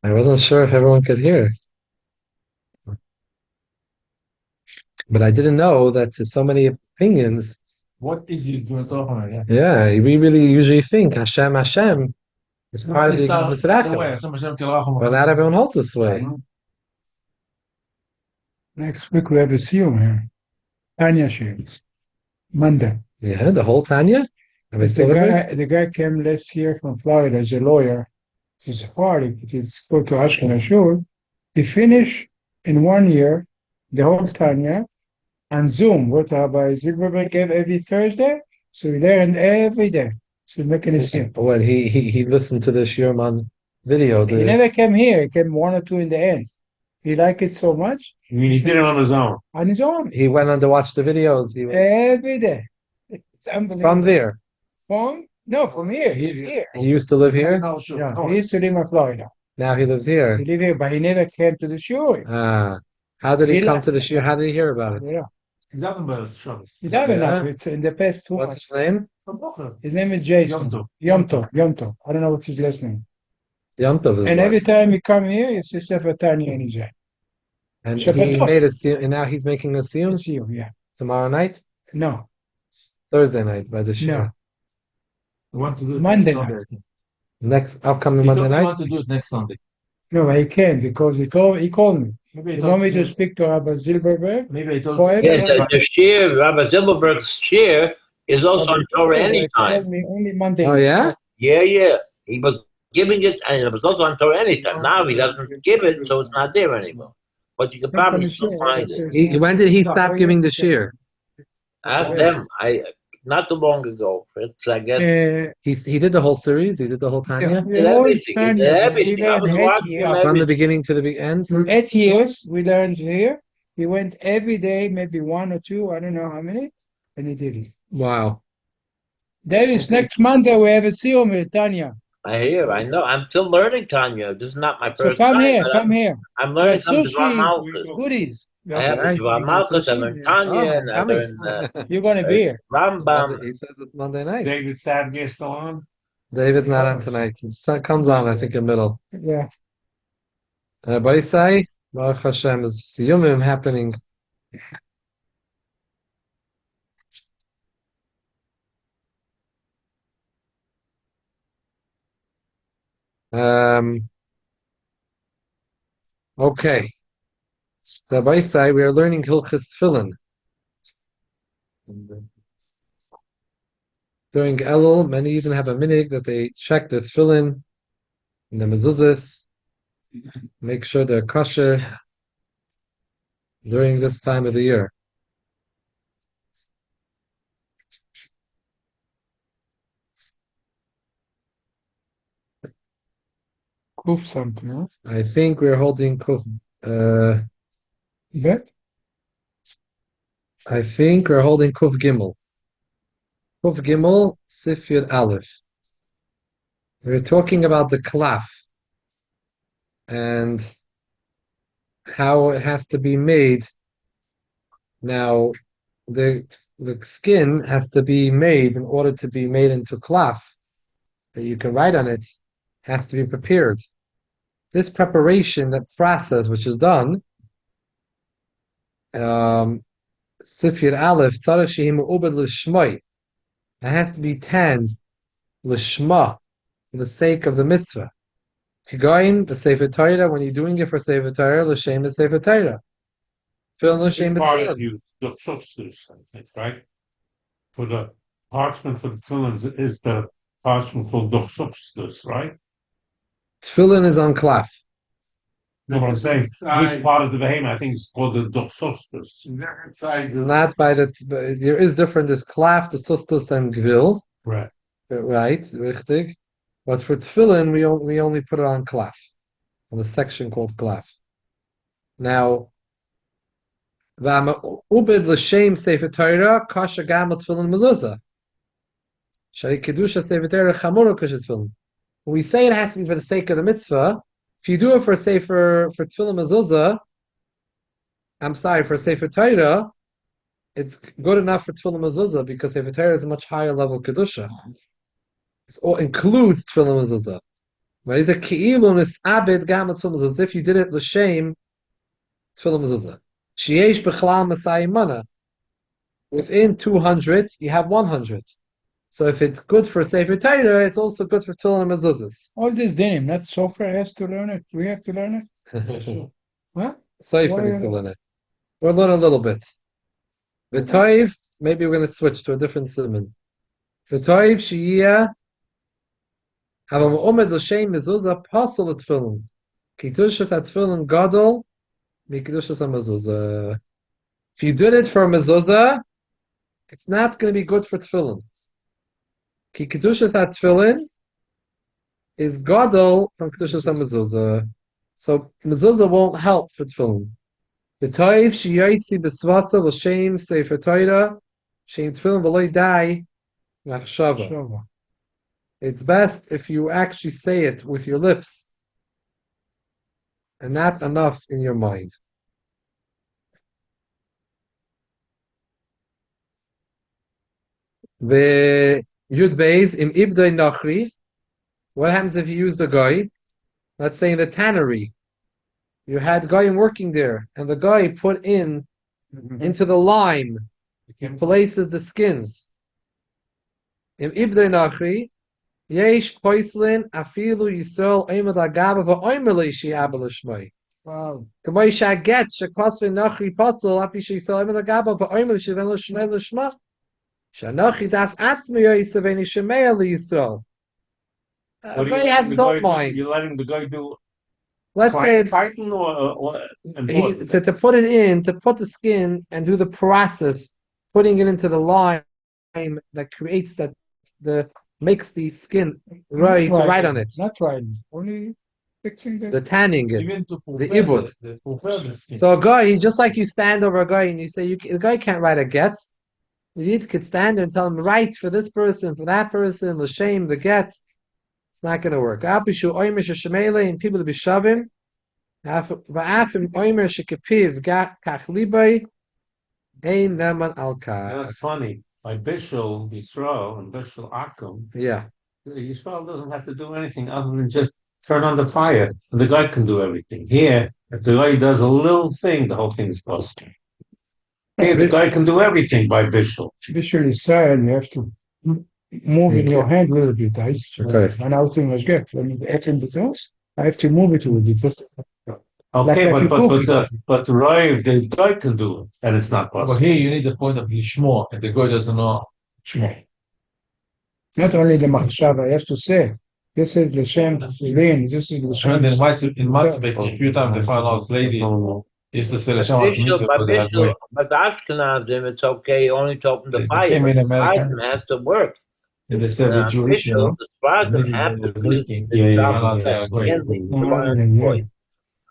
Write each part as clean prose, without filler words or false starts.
I wasn't sure if everyone could hear, but I didn't know that to so many opinions. What is you doing talking about? Yeah. Yeah, we really usually think Hashem, Hashem is No, part of it's the not. Yigdus No way. Rachel, Some Hashem Kilachim. but not everyone holds this way. Next week we have a seal here. Tanya shares. Monday. Yeah, the whole Tanya. Are they But still living? the guy came last year from Florida as a lawyer. He's a party. He's go to Ashkenaz Shul. He finished in 1 year the whole Tanya on Zoom. What Rabbi Zilberberg gave every Thursday. So he learned every day. So making a seal. When he listened to the Shirman video. He never came here. He came one or two in the end. He liked it so much. I mean, he did it on his own. On his own. He went on to watch the videos. Every day. It's unbelievable. From there. From here. He's here. He used to live here. No, sure. Yeah, he used to live in Florida. Now he lives here. He lived here, but he never came to the shul. How did he He come left. to the shir? How did he hear about it? Yeah. He doesn't buy Shabbos. He doesn't know. Yeah. It's in the past 2 What's months. his name? His name is Jason. Yom Tov. Yom Tov. I don't know what's his last name. Yom Tov is And every last. time he come here, it's a Sefer Tanya in his hand. And Shabbat he Tov. made a siyum, and now he's making a siyum See you, yeah. tomorrow night, No, Thursday night by the shir. no. We want to do it Monday next night. Sunday. Next upcoming He Monday told me night. want to do it next Sunday. No, I can't because he called me. Maybe I He told want me to speak to Rabbi Zilberberg. Maybe I told For every Yeah, the shir, Rabbi Zimmelberg's shir, is also on Torah Zilberberg anytime. called me only Monday. Oh yeah. Yeah. He was giving it, and it was also on Torah anytime. Now he doesn't give it, so it's not there anymore. But you can probably still find it. When did he stop giving the shir? Ask them. Not too long ago. It's, I guess. He did the whole series. He did the whole Tanya He did everything. He did everything. I was watching him from the every beginning to the end. 8 years we learned here. He went every day, maybe one or two, I don't know how many, and he did it. Wow. There is next Monday we have a seal with Tanya. I hear. I know. I'm still learning Tanya. This is not my So first come time. here, but come here. I'm learning some Sushi. Dvar Malchus. Goodies. I have the Dvar Malchus. I learned Tanya, and I learned You're gonna be here. Rambam. He says it's Monday night. David Sadgate still on. David's not on tonight. It comes on, I think, in the middle. Yeah. Barisai, Baruch Hashem, is siyumim happening. Okay. The Barisai, we are learning Hilchos Tefillin. During Elul, many even have a minig that they check the tefillin and the mezuzahs, make sure they're kosher during this time of the year. Kuf something, huh? I think we're holding kuf. Bet? I think we're holding kuf gimel. Kuf gimel sif yud aleph. We're talking about the klaf and how it has to be made. Now, the skin has to be made in order to be made into klaf that you can write on it, has to be prepared. This preparation, that process which is done, Sifir Aleph, Tzarech Shehi Me'ubed L'Shmai, it has to be tanned L'Shma, for the sake of the mitzvah. Kigoyin, the Sefer Torah, when you're doing it for Sefer Torah, L'Shem the Sefer Torah. Fill L'Shem Part the of you, the substance, I think, right? For the parchment for the tefillin is the parchment called the substance, right? Tefillin is on klaf. You know what I'm saying? Which part of the behemoth I think is called the doxostus. Not by the, there is different, there's klaf, the sustus, and gvil. Right. Right, richtig. But for tefillin, we only put it on klaf, on the section called klaf. Now, ubed l'shem sefer Torah kasha gam tefillin mezuzah. Shari kedusha sefer Torah chamura kasha tefillin. When we say it has to be for the sake of the mitzvah, if you do it for tefillin mezuzah, I'm sorry, for sefer Torah, it's good enough for tefillin mezuzah because sefer Torah is a much higher level kedusha. It all includes tefillin mezuzah. But he's a ki'ilu nis'abed gam tefillin mezuzah, as if you did it l'shem tefillin mezuzah. Sheyesh b'chlal masayimana. Within 200, you have 100. So if it's good for Sefer Torah, it's also good for tefillin and mezuzahs. All this dinim, not Sofer has to learn it. We have to learn it. What? Sefer needs to learn it. We'll learn a little bit. V'toiv, maybe we're going to switch to a different simon. V'toiv shiyah have a mu'omed l'shem mezuzah pasal tefillin. Kitushas tefillin gadol mikitushas mezuzah. If you did it for mezuzah, it's not going to be good for tefillin. Ki kedushas tefillin is gadol from kedushas mezuzah, so mezuzah won't help for tefillin. The toiv shiyotzi b'svasa l'shem sefer Torah shem tefillin v'loy dai machshava. Shova. It's best if you actually say it with your lips and not enough in your mind. The Yud Beis im Ibdoi Nachri. What happens if you use the guy? Let's say in the tannery, you had guy working there, and the guy put in into the lime, places the skins. Im Ibdoi Nachri, Yesh Poislin Afilu Yisrael Oimad Agava v'Oimel Shi'ab L'Shmai. Wow. K'may Shaget Shekosve Nachri Pasel Api Yisrael Oimad Agava v'Oimel Shi'ab L'Shmai L'Shma. Shanochi das atzmi yoyse v'eni shemei Yisrael. A guy has his own mind. You're letting the guy do. Let's say fighting or to put it in, to put the skin and do the process, putting it into the lime that creates makes the skin right on it. Not riding, only fixing The tanning it, Even to the ibud. prepare the skin. So a guy, just like you stand over a guy and you say, the guy can't write a get. You could stand there and tell him, write for this person, for that person, l'shem, the get. It's not going to work. Apishu oimer shemele and people to be shavim. Va'afim oimer shekapiv kach libay ein neman al That's funny. By Bishul Yisrael and Bishul Akum, Yeah. Yisrael doesn't have to do anything other than just turn on the fire, and the guy can do everything. Here, if the guy does a little thing, the whole thing is busted. Here, the guy can do everything by Bishul. Bishul Yisrael, you have to move in your hand a little bit. Okay. When I was doing was good. When you enter the house, I have to move it a little bit. Okay, Like but Roy, the guy can do it, and it's not But possible. here you need the point of Yishmor, and the guy doesn't know. Not only the machshava, I have to say, this is the shem tefillin, this is the And shem. in Matzebek, a few times they find out ladies used to say the Shem mitzvah, but they had to But the Ashkenazim, it's okay only to open the They fire. came in The America. Sephardim has to work. And they said we're Jewish, you know. The Sephardim have to do Yeah.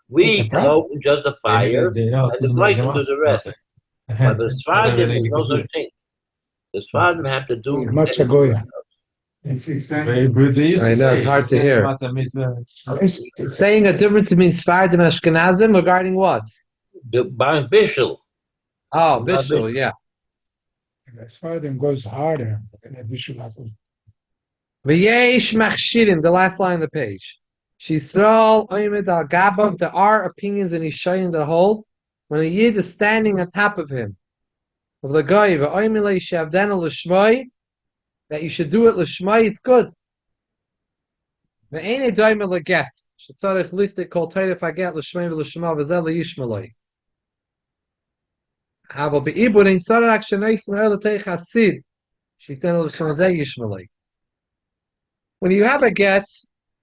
We can open just the fire, and the guy can do the rest. But the Sephardim is no such thing. The Sephardim have to do. Matzah goya. Very good. They used I to know, say, it's hard to say hear. matzah mitzvah. Saying a difference between Sfardim and Ashkenazim regarding what? The Bishul. Oh, Bishul, yeah. Sfardim goes harder than a Bishul has. V'yesh machshirim, the last line of the page. Shisrael oimed al gabav, there are opinions in Yishayim that hold when a Yid is standing on top of him. Of the guy, v'oimile shavdana l'shmai, that you should do it l'shmai, it's good. V'ene doime l'get, shetzarech lichtik kol teiref haget l'shmai v'l'shma v'zel l'yishmalai. Hava be'ibur ein tzarech sheneis n'er l'teich hasid, shitena l'shma yishmalai. When you have a get,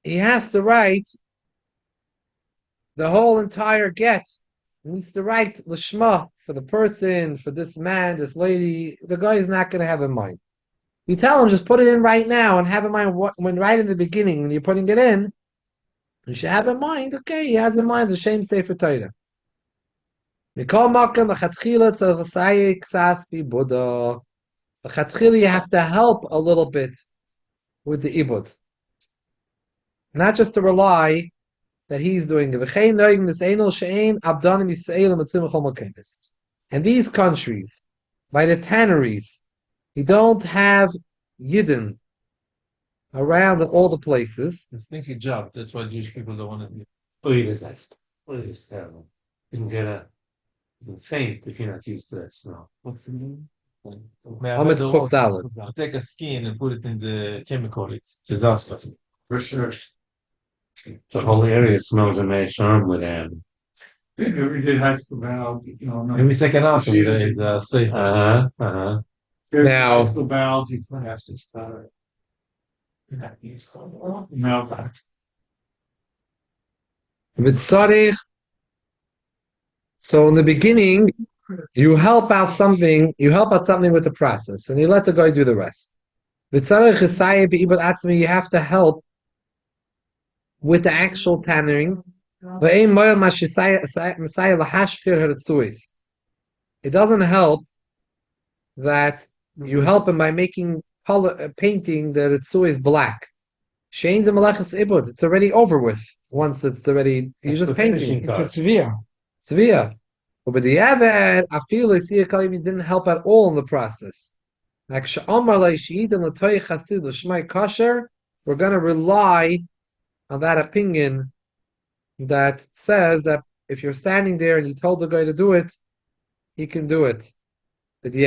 he has to write the whole entire get. He needs to write l'shma for the person, for this man, this lady. The guy is not going to have in mind. You tell him just put it in right now and have in mind when right in the beginning when you're putting it in. You should have in mind. Okay, he has in mind the same sefer Torah. Mikol makom l'chatchila tzarasayik saspi buddha. L'chatchila you have to help a little bit with the ibud. Not just to rely that he's doing it. And these countries, by the tanneries, you don't have Yidden. around in all the places. It's stinky job. That's why Jewish people don't want to do. Please, that's please terrible. You can you can faint if you're not used to that smell. What's the name? Hamid Kuf Dalet. Take a skin and put it in the chemical. It's disaster. For sure. The whole area smells of Meisharm with Every day has to valve, Every second answer is safe. Now- valves, you have to start. Melt that. V'tzarich. So in the beginning, you help out something with the process, and you let the guy do the rest. V'tzarich esayeh be'ibad atzmi, you have to help with the actual tannering. It doesn't help that you help him by making painting the ritzuis black. It's already over with. Once it's already, you're just painting. It's severe. Tzvia. But the Avid, I feel like Kalim didn't help at all in the process. Like we're going to rely on that opinion that says that if you're standing there and you told the guy to do it, he can do it. If the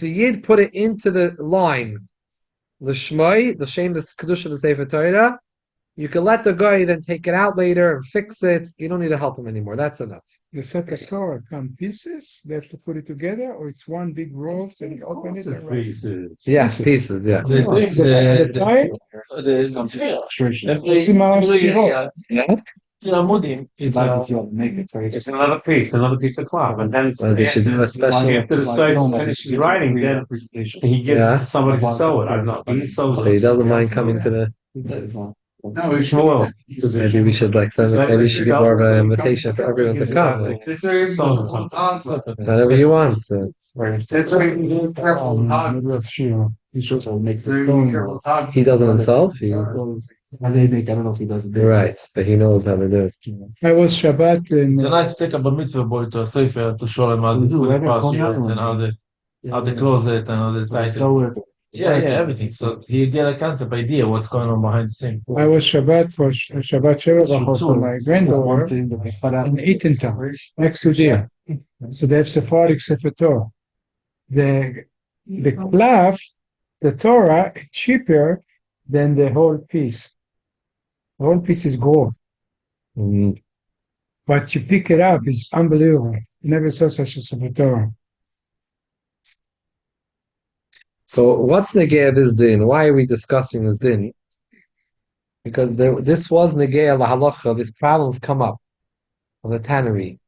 Yid put it into the line, the Shmai, the shame, the Kedusha, the Sefer Torah, you can let the guy then take it out later and fix it. You don't need to help him anymore. That's enough. The Sefer Torah come pieces, they have to put it together, or it's one big roll, so you open it and write. pieces. Yeah, pieces, yeah. It's another piece of cloth, and then Well, they should do a special. after this guy finishes writing, then he gives Yeah. it to somebody to sew it. I don't know. He sews So he it. doesn't mind coming to the. No, it's Well, Maybe we should maybe we should give more of an invitation for everyone to come. Like whatever you want. He does it himself. I don't know if he does it. You're right, but he knows how to do it. I was Shabbat It's a in nice pick up a mitzvah boy to a sefer to show him how to put the password and how they close it and how they tighten it. Yeah, everything. So he get a concept idea what's going on behind the scene. I was Shabbat for Shabbat Sheva for my granddaughter in Eatontown, next to there. So they have Sephardic Sefer Torah. The cloth, the Torah, is cheaper than the whole piece. The whole piece is gold, Mm. but you pick it up, it's unbelievable. You never saw such a Sefer Torah. So what's negei this din? Why are we discussing this din? Because this was negei halacha. These problems come up on the tannery.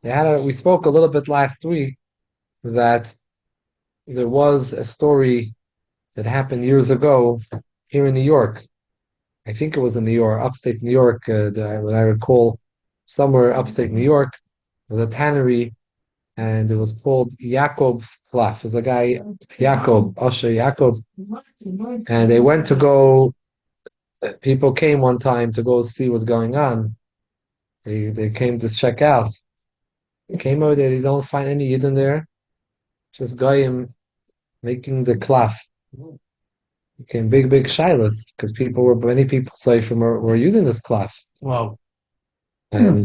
We spoke a little bit last week that there was a story that happened years ago here in New York. I think it was in New York, upstate New York. What I recall, somewhere upstate New York, there was a tannery, and it was called Jacob's Klaf. There's a guy, Jacob, Osher Jacob, and they went to go. People came one time to go see what's going on. They came to check out. They came over there. They don't find any Yidden there. Just Goyim making the Klaf. Became big shilas because many people were using this Klaf. Wow. And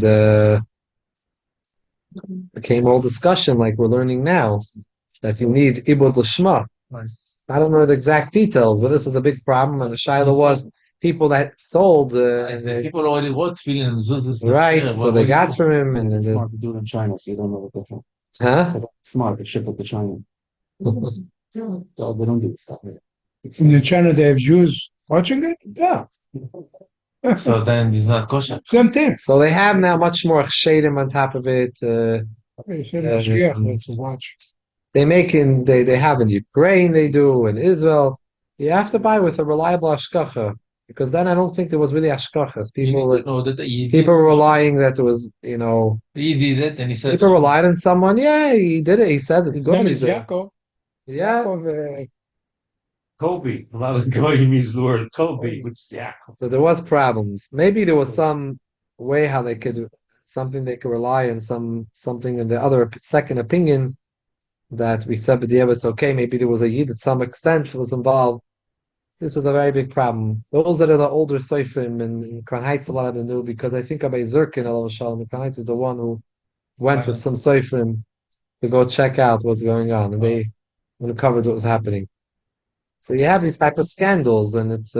became all discussion like we're learning now that you need ibud l'shma. Right. I don't know the exact details, but this was a big problem, and the shaila was people that sold and People already work Tefillin and zuzas. right, so they got from him, and then Smart to do it in China, so you don't know the difference. huh? Smart to ship it to China. So they don't do stuff here. In China, they have Jews watching it? Yeah. So then it's not kosher. Same thing. So they have now much more shadim on top of it. Watch. They have in Ukraine, they do in Israel. You have to buy with a reliable ashkacha, because then I don't think there was really ashkachas. People were relying that there was, he did it and he said people relied on someone. Yeah, he did it. He says it's His good. name is Yaakov. Yeah. Yaakov, Kobe. A lot of Goyim use the word Kobe, which is So there was problems. Maybe there was some way how they could something they could rely on something in the other second opinion that we said, but yeah, it's okay. Maybe there was a yid to some extent was involved. This was a very big problem. Those that are the older Seifrim in Crown Heights, a lot of them knew because I think Abay Zirkin, Allah Shalom, Crown Heights is the one who went with some Seifrim to go check out what's going on, and they uncovered what was happening. So you have these type of scandals, and it's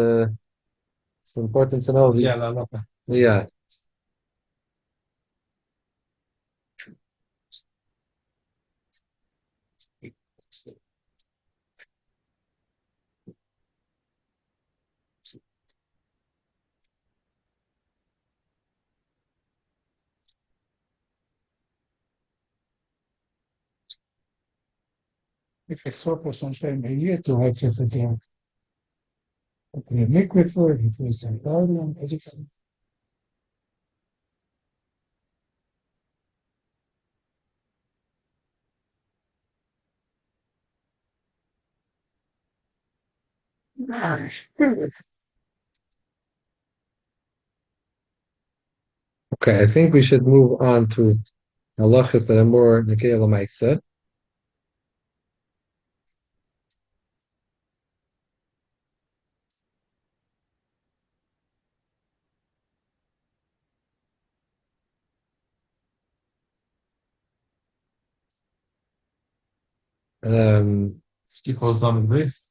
important to know these. Yeah. If I saw for some time a year to have it again. Okay, liquid for it, if it's a garden, it's Okay, I think we should move on to halachas that are more nekei l'maisa. Skip goes down the base.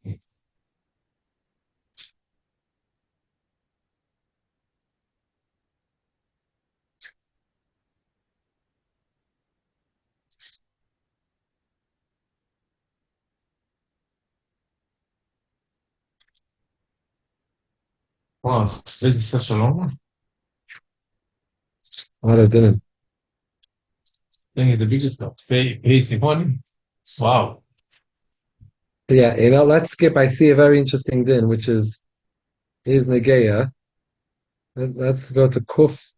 Wow, this is such a long one. I didn't. I think it's the biggest one. Basic one. Wow. Yeah, let's skip. I see a very interesting din, which is negeya. Let's go to Kuf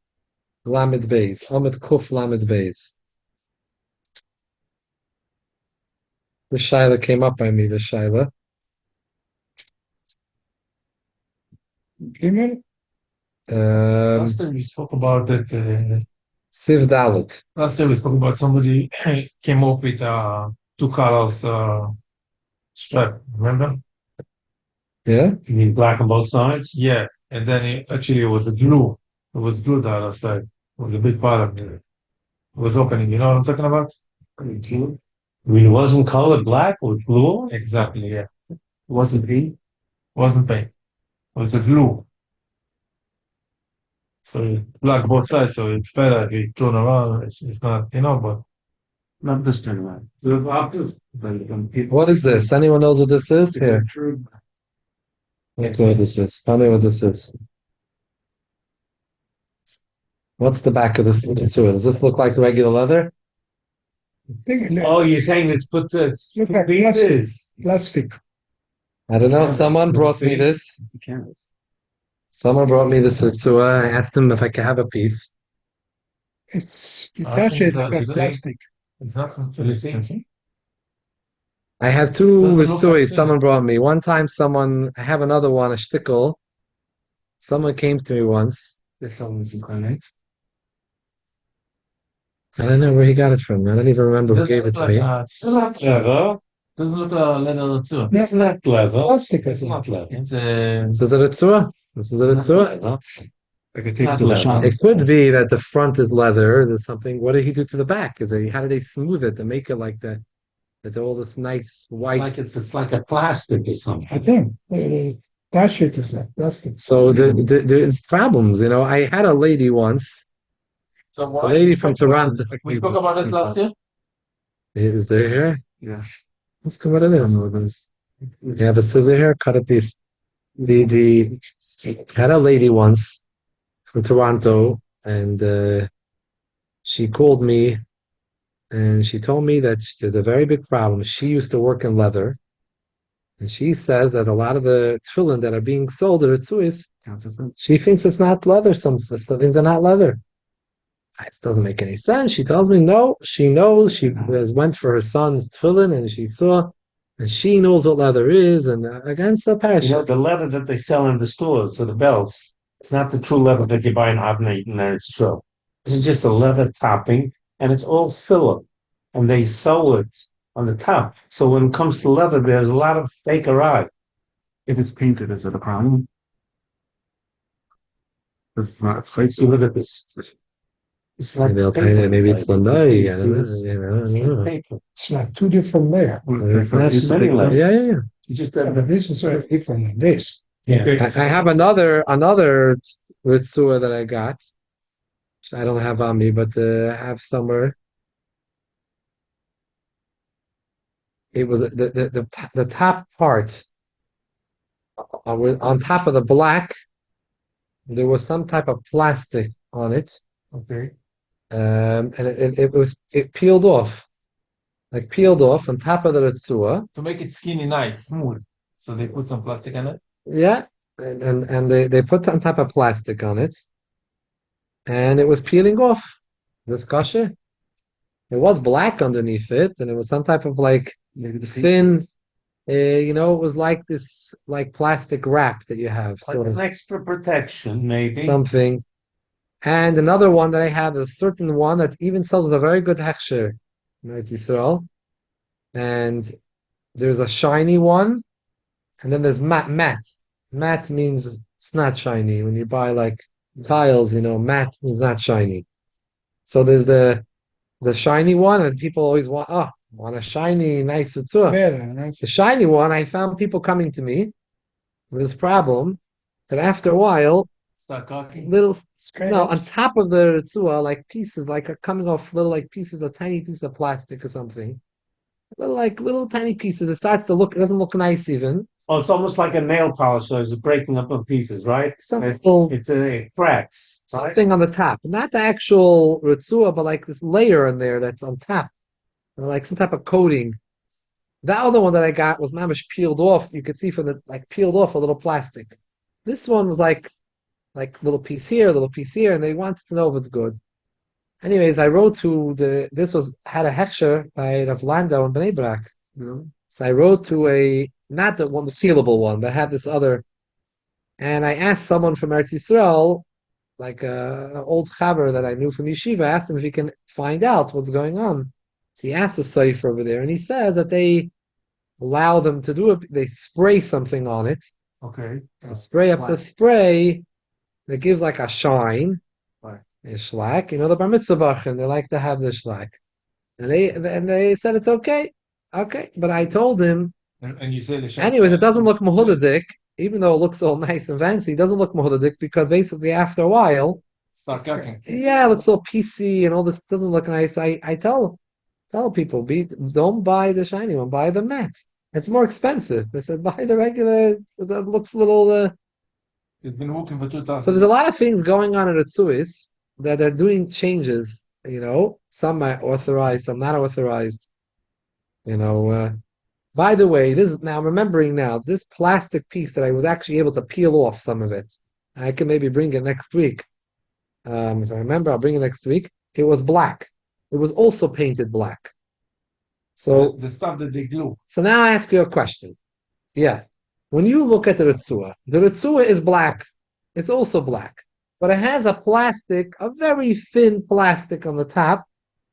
Lamed Beis. Amid Kuf Lamed Beis. The Shaila came up by me, the Shaila. Last time we spoke about that. Siv Dalit. Last time we spoke about somebody came up with two colors strap. Remember? Yeah. You mean black on both sides? Yeah. And then it was a glue. It was glued the other side. It was a big part of it. It was opening. You know what I'm talking about? You mean it wasn't colored black with glue? Exactly. Yeah. It wasn't paint. Wasn't paint. It was a glue. So you black both sides, so it's better if you turn around. It's not, but Not this turn around. What is this? Anyone knows what this is? Here. Let's know what this is. Tell me what this is. What's the back of this? Does this look like regular leather? Oh, you're saying it's put to look like plastic. I don't know. Someone brought me this. Someone brought me this Tzua. I asked him if I could have a piece. You touch it like plastic. It's not from Philistine. I have two Doesn't look Ritzuis like someone brought me. One time I have another one, a shtickle. Someone came to me once. There's someone in Connects. I don't know where he got it from. I don't even remember who gave it to me. It's not leather. Doesn't look like leather too. It's not leather. Plastic. It's not leather. It's This is a Ritzua? This is a Ritzua? I could take it to the shop. It could be that the front is leather. There's something. What did he do to the back? How did they smooth it to make it like that? That all this nice white. It's like a plastic or something. I think touch it is like plastic. So there's problems. I had a lady once. a lady from Toronto. We spoke about it last year. Is there here? Yeah. Let's go what it is. You have a scissor here, cut a piece. Had a lady once from Toronto, and she called me, and she told me that there's a very big problem. She used to work in leather, and she says that a lot of the tefillin that are being sold at Ritzuis, she thinks it's not leather. Some things are not leather. It doesn't make any sense. She tells me no. She knows. She has went for her son's tefillin, and she saw, and she knows what leather is, and against the passion. The leather that they sell in the stores for the belts, it's not the true leather that you buy in Avnate and then it's true. This is just a leather topping, and it's all filler. And they sew it on the top. So when it comes to leather, there's a lot of fake eye. If it's painted, is it a problem? This is not, it's fake. See, look at this. It's like Maybe I'll paper paint it. Maybe it's inside. Lundai. I See don't know. this? You know, I It's don't like know. paper. It's like two different layers. It's not- It's many layers. Yeah. You just Yeah, have but this is very different than this. yeah. I have another Ritzua that I got. I don't have on me, but I have somewhere. It was the top part on top of the black. There was some type of plastic on it, Okay. and it peeled off, like peeled off on top of the Ritzua. To make it skinny nice. So they put some plastic on it. Yeah, and they put some type of plastic on it, and it was peeling off. This kasha. It was black underneath it, and it was some type of like thin. It was like this, like plastic wrap that you have, Like sort an of extra protection, maybe. something. And another one that I have is a certain one that even sells a very good hechsher, in Israel. And there's a shiny one, and then there's matte. Matte means it's not shiny. When you buy like tiles, matte means not shiny. So there's the shiny one, and people always want a shiny, nice Utzua. Better, right? The shiny one, I found people coming to me with this problem that after a while, Start cocking. little Straight no, up. on top of the Ritzua, like pieces, like are coming off little like pieces, a tiny piece of plastic or something. Little tiny pieces. It doesn't look nice even. Oh, it's almost like a nail polish, so it's breaking up in pieces, right? It cracks, right? Something on the top. Not the actual Ritzua, but like this layer in there that's on top. Like some type of coating. The other one that I got was mamish peeled off. You could see from peeled off a little plastic. This one was like little piece here, little piece here, and they wanted to know if it's good. Anyways, I wrote to had a hechsher by Rav Landau in Bnei Brak. So I wrote to not the one, the peelable one, but I had this other, and I asked someone from Eretz Yisrael, like an old chaver that I knew from yeshiva, asked him if he can find out what's going on. So he asked the Sefer over there, and he says that they allow them to do it. They spray something on it. Okay. Spray up the spray that gives like a shine, a shlack. The bar mitzvah and they like to have the shlack, and they said it's okay. Okay, but I told him, And you say the anyways, it doesn't look mehudadik, even though it looks all nice and fancy. It doesn't look mehudadik because basically after a while, Start cocking. yeah, it looks all PC and all this doesn't look nice. I tell people, don't buy the shiny one, buy the matte. It's more expensive. I said buy the regular. That looks a little. It's been working for 2000. So there's a lot of things going on at Ritzuis that are doing changes. Some are authorized, some not authorized. By the way, I'm remembering now, this plastic piece that I was actually able to peel off some of it. I can maybe bring it next week. If I remember, I'll bring it next week. It was black. It was also painted black. So the stuff that they glue. So now I ask you a question. Yeah. When you look at the Ritzua is black. It's also black. But it has a very thin plastic on the top,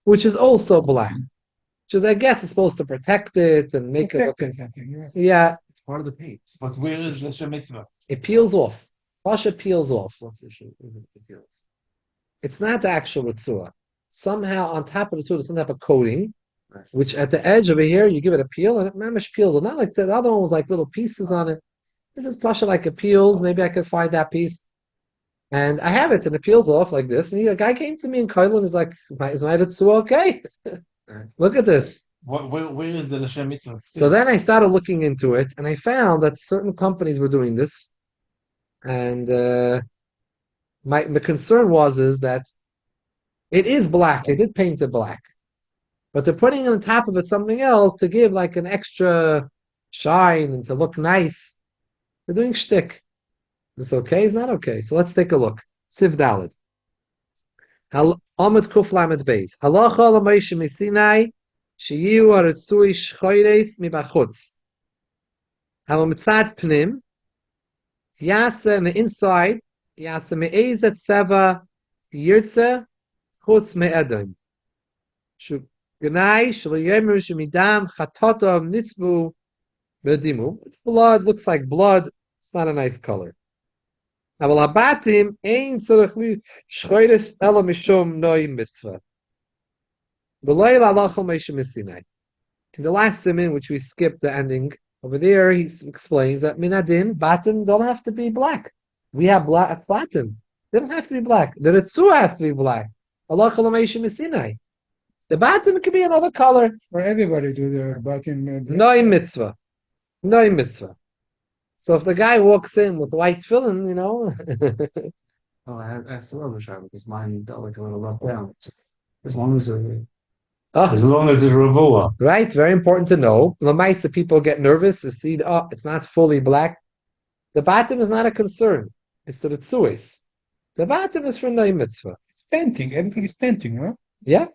which is also black. Which is, I guess, it's supposed to protect it and make it look. Yeah. It's part of the paint. But where is the Shem Mitzvah? It peels off. Pasha peels off. What's the issue? It peels. It's not the actual Ritzua. Somehow on top of the Ritzua, there's some type of coating, which at the edge over here, you give it a peel, and it mamish peels. Not like the other one was like little pieces on it. This is Pasha like it peels. Maybe I could find that piece. And I have it, and it peels off like this. And a guy came to me in Kailin and is like, is my Ritzua okay? Look at this. Where is the Shem Mitzvah? So then I started looking into it, and I found that certain companies were doing this. And my concern is that it is black. They did paint it black. But they're putting on top of it something else to give like an extra shine and to look nice. They're doing shtick. Is this okay? It's not okay. So let's take a look. Siv Dalid. Amid Kuf Lamed Beis. Halacha l'Moshe Misinai sheyiu haritzui shchoires mibachutz. Hava mitzad pnim yasa on the inside yasa me'ezet seva yirtze chutz me'edom. Gnai shloyemer shemidam chatotam nitzvu bedimu. It's blood, looks like blood. It's not a nice color. Aval habatim ein tzarich shchoires ela mishum noi mitzvah. B'leil alachol meishem misinai. In the last siman, which we skipped the ending, over there he explains that minadin, batim don't have to be black. We have black batim. They don't have to be black. The ritzua has to be black. Alachol meishem misinai. The batim could be another color. For everybody do the batim. No mitzvah. No mitzvah. So if the guy walks in with white tefillin, Oh, I asked the rubber shop because mine got like a little rough down. As long as they're As long as it's Ravua. Right, very important to know. Lamaisa, people get nervous to see, it's not fully black. The batim is not a concern. It's the ritzuis. The batim is for no mitzvah. It's painting. Everything is painting, huh? Yeah.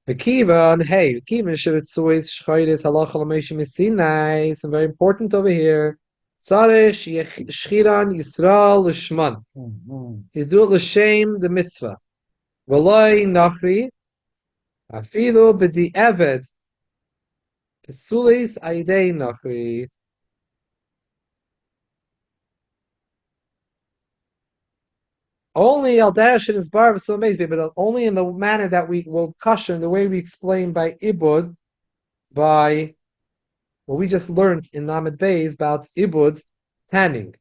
The kivan, hey, kivan shiritzuis shchayris halacha l'meishim misinai. It's very important over here. Tzarish shchiran Yisrael l'shman. You do it l'shem the mitzvah. V'loi nachri afilu b'di eved pesulis aidei nachri. Only al derech is bar v'silmeis, but only in the manner that we will kosher, in the way we explain by ibud, by what we just learned in Lamed Beis about ibud tanning.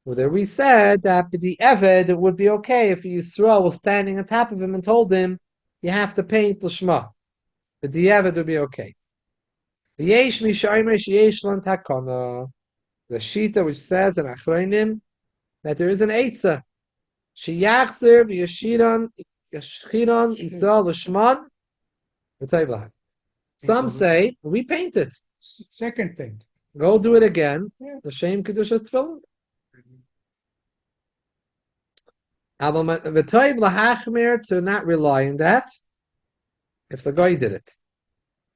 Well, there we said that the eved it would be okay if Yisrael was standing on top of him and told him you have to paint l'shma. But the eved would be okay. Yesh mishaymesh yesh lan takana. The shita which says in Achronim that there is an eitzah. Sheyachzer v'yashiran Yisrael l'shman v'tayvlah. Some say we paint it. Second paint. Go do it again. Yeah. The shame kedushas tefillin. V'tayv lahachmir, to not rely on that. If the guy did it.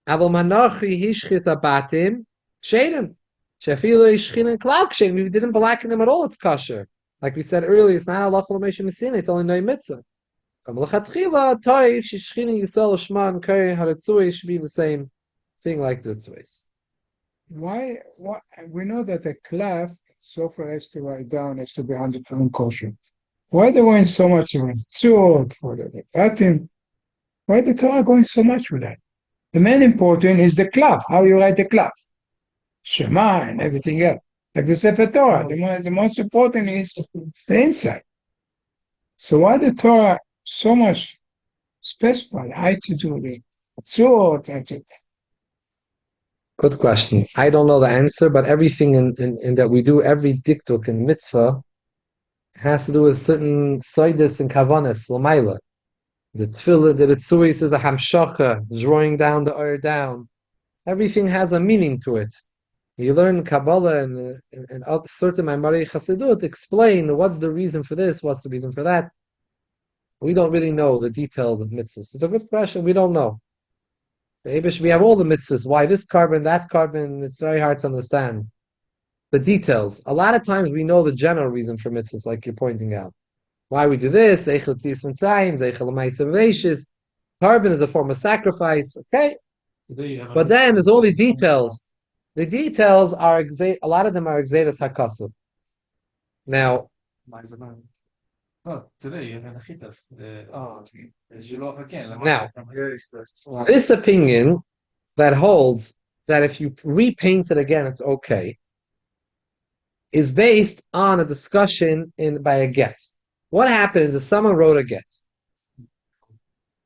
Aval manochi hishchis abatim shedim. Shefilu ishchinen klal kshem. We didn't blacken them at all. It's kosher. Like we said earlier, it's not halacha l'meishim misin. It's only no mitzvah. L'chatchila toiv shishchinen yisol shman kei haritzui should be the same thing like the ritzuis. Why? We know that the clef, so far has to write down, has to be 100% kosher. Why they going so much with tzut, for the batim? Why the Torah going so much with that? The main important is the clef. How you write the clef? Shema and everything else. Like the Sefer Torah, the most important is the inside. So why the Torah so much specify how to do the tzut? Good question. I don't know the answer, but everything in that we do, every diktuk in mitzvah, has to do with certain soidus and kavanas, l'mayla. The tefillah, the ritzuis is a hamshacha, drawing down the oil down. Everything has a meaning to it. You learn Kabbalah and certain Maimarei Chassidut explain what's the reason for this, what's the reason for that. We don't really know the details of mitzvahs. It's a good question. We don't know. We have all the mitzvahs. Why this carbon, that carbon? It's very hard to understand the details. A lot of times we know the general reason for mitzvahs, like you're pointing out. Why we do this? Carbon is a form of sacrifice. Okay, but then there's all the details. The details are a lot of them are exedas hakasub. Now, today now, this opinion that holds that if you repaint it again, it's okay, is based on a discussion by a get. What happens if someone wrote a get,